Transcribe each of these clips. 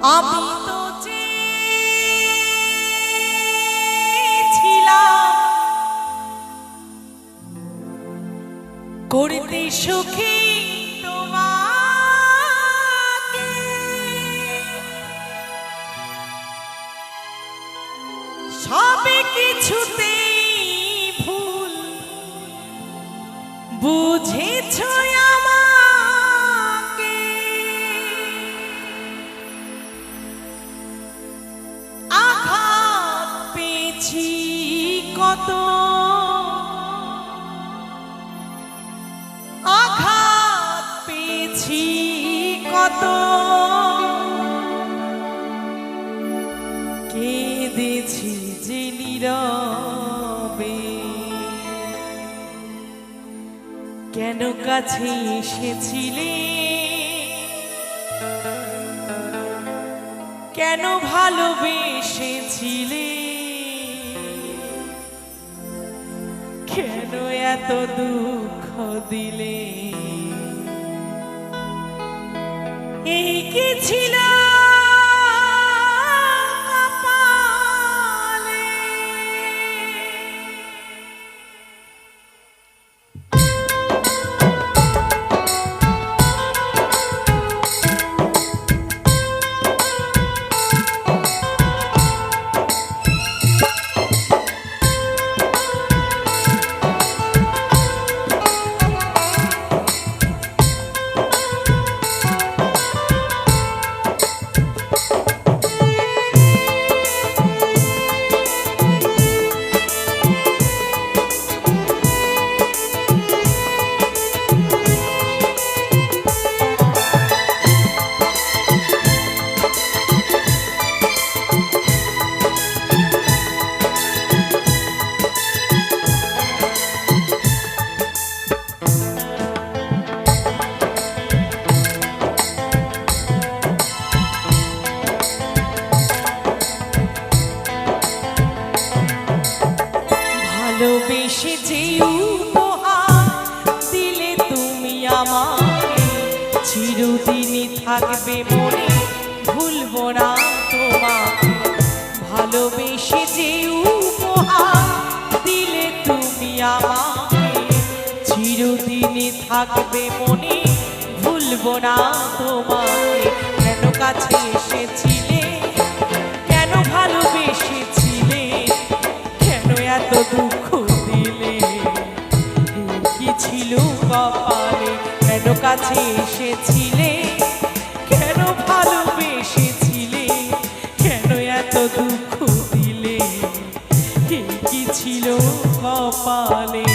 আমি তো চেয়েছিলাম করতে সুখী তোমাকে, সবে কিছুতেই ভুল বুঝেছো আমাকে। আঘাত পেয়েছি কত, আঘাত পেয়েছি কত, কেঁদেছি যে নীরবে। কেন কাছে এসেছিলে, কেন ভালোবেসেছিলে, কেন এত দুঃখ দিলে। এই কি ছিল কপালে। ভালোবেসে যে উপহার দিলে তুমি আমাকে, চিরদিনই থাকবে মনে, ভুলবো না তোমাকে। ভালোবেসে যে উপহার দিলে তুমি আমাকে, চিরদিনই থাকবে মনে, ভুলবো না তোমাকে। কেন কাছে এসেছিলে, কেন ভালোবেসেছিলে, কেন এত দুঃখ দিলে। কি ছিল কপালে, কেন কাছে এসেছিলে, কেন ভালোবেসেছিলে, কেন এত দুঃখ দিলে। কি ছিল কপালে।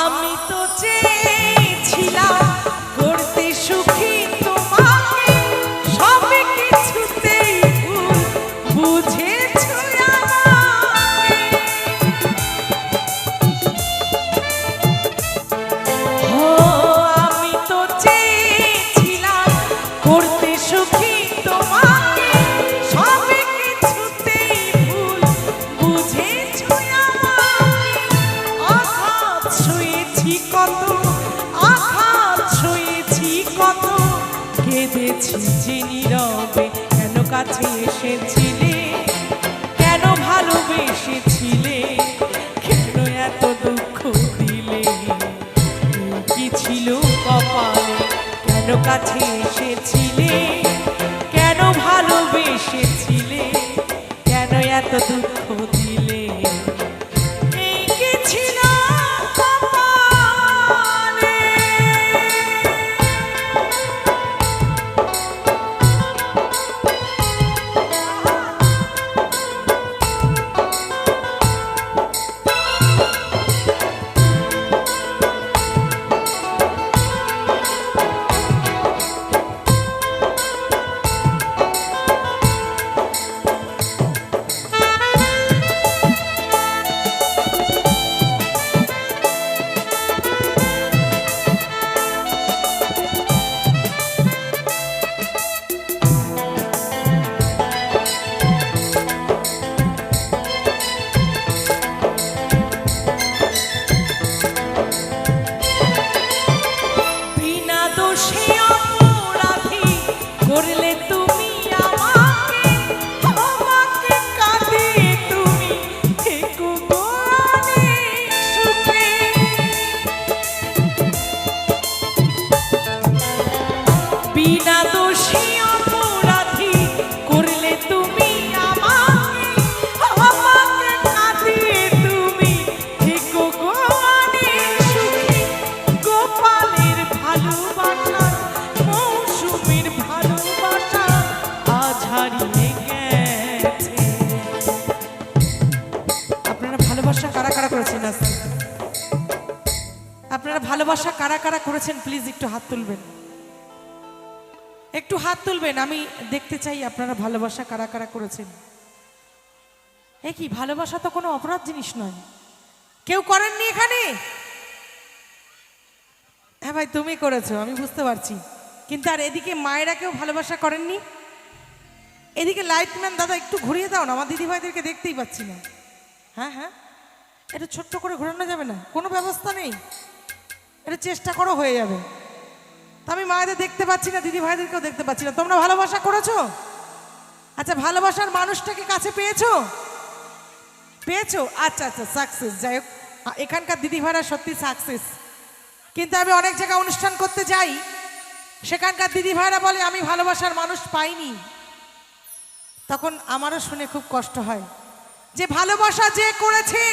আমি তো চেয়েছিলাম করতে সুখী তোমাকে, সবে কিছুতেই ভুল বুঝেছো আমাকে। আমি তো চেয়েছিলাম করতে সুখী তোমাকে, সবে কিছুতেই ভুল বুঝেছো আমাকে। আঘাত ছুঁয়েছি কত, আঘাত ছুঁয়েছি কত, কেঁদেছি যে নীরবে। কেন কাছে এসেছিলে, কেন ভালোবেসেছিলে, কেন এত দুঃখ দিলে। কি ছিল কপালে, কেন কাছে এসেছিলে, কেন ভালোবেসেছিলে, কেন এত দুঃখ দিলে। এই কি ছিল কপালে। ভালোবাসা কারা কারা করেছেন প্লিজ একটু হাত তুলবেন, একটু হাত তুলবেন, আমি দেখতে চাই আপনারা ভালোবাসা কারা কারা করেছেন। এ কি, ভালোবাসা তো কোনো অপরাধ জিনিস নয়। কেউ করেননি এখানে? হ্যাঁ ভাই, তুমি করেছো আমি বুঝতে পারছি, কিন্তু আর এদিকে মায়েরা কেউ ভালোবাসা করেননি? এদিকে লাইটম্যান দাদা একটু ঘুরিয়ে দাও না, আমার দিদি ভাইদেরকে দেখতেই পাচ্ছি না। হ্যাঁ হ্যাঁ, এটা ছোট্ট করে ঘোরানো যাবে না? কোনো ব্যবস্থা নেই? এটা চেষ্টা করো, হয়ে যাবে। তা আমি মায়েদের দেখতে পাচ্ছি না, দিদি ভাইদেরকেও দেখতে পাচ্ছি না। তোমরা ভালোবাসা করেছো? আচ্ছা, ভালোবাসার মানুষটাকে কাছে পেয়েছো? পেয়েছো? আচ্ছা আচ্ছা, সাকসেস। যাই হোক, এখানকার দিদি ভাইরা সত্যি সাকসেস। কিন্তু আমি অনেক জায়গায় অনুষ্ঠান করতে যাই, সেখানকার দিদি ভাইরা বলে আমি ভালোবাসার মানুষ পাইনি। তখন আমারও শুনে খুব কষ্ট হয় যে ভালোবাসা যে করেছে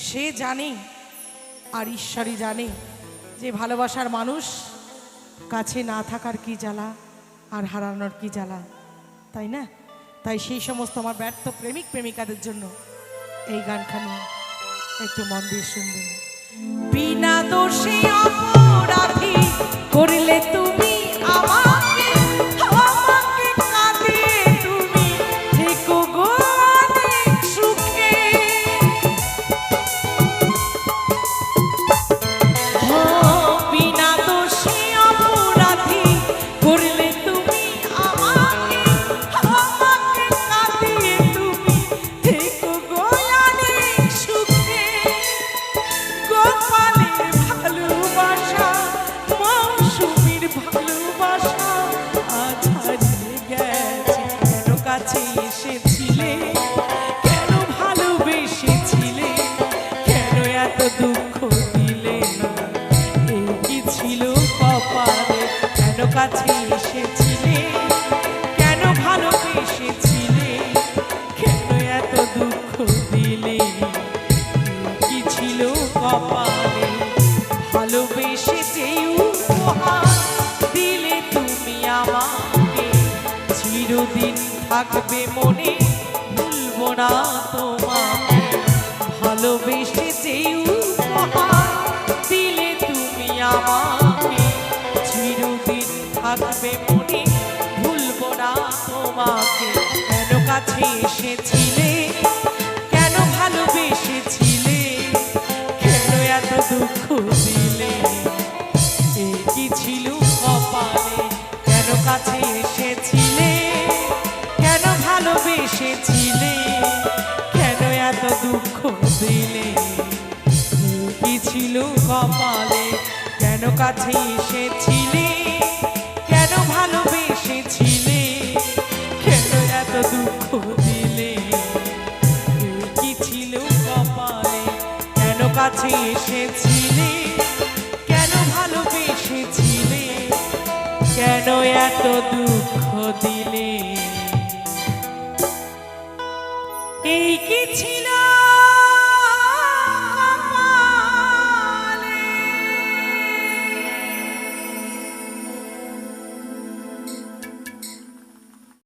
সে জানে, আর ঈশ্বরই জানে যে ভালোবাসার মানুষ কাছে না থাকার কি জ্বালা আর হারানোর কি জ্বালা, তাই না? তাই সেই সমস্ত আমার ব্যর্থ প্রেমিক প্রেমিকাদের জন্য এই গানখানি একটু মন দিয়ে শুনবেন। বিনা দোষে অপরাধী করলে তুমি আমাকে, আমাকে কাঁদিয়ে তুমি থেকো গো অনেক সুখে। বিনা দোষে অপরাধী করলে তুমি আমাকে, আমাকে কাঁদিয়ে তুমি থেকো গো অনেক সুখে। গোপালের ভালোবাসা, মৌসুমীর ভালোবাসা আজ হারিয়ে গেছে। কেন কাছে এসেছিলে, কেন ভালোবেসেছিলে, কেন এত দুঃখ দিলে, এই কি ছিল কপালে? কেন কাছে এসেছিলে, কেন ভালোবেসেছিলে, কেন এত দুঃখ দিলে, কি ছিল কপালে? ভালোবেসে যে উপহার দিলে তুমি আমাকে, চিরদিন থাকবে মনে, ভুলবো না তোমাকে। ভালোবেসে যে উপহার দিলে তুমি আমাকে, চিরদিন থাকবে মনে, ভুলবো না তোমাকে। কেন কাছে এসেছিলে, কেন ভালোবেসেছিলে, কেন এত দুঃখ দিলে, এ কি ছিল কপালে? কেন কাছে এসেছিলে, কেন ভালোবেসেছিলে, কেন এত দুঃখ দিলে, এ কি ছিল কপালে? কেন কাছে এসেছিলে, কেন ভালোবেসেছিলে, কেন এত দুঃখ দিলে, কি ছিল কপালে? কেন কাছে এসেছিলে, কেন ভালোবেসেছিলে, কেন এত দুঃখ দিলে, এই কি ছিল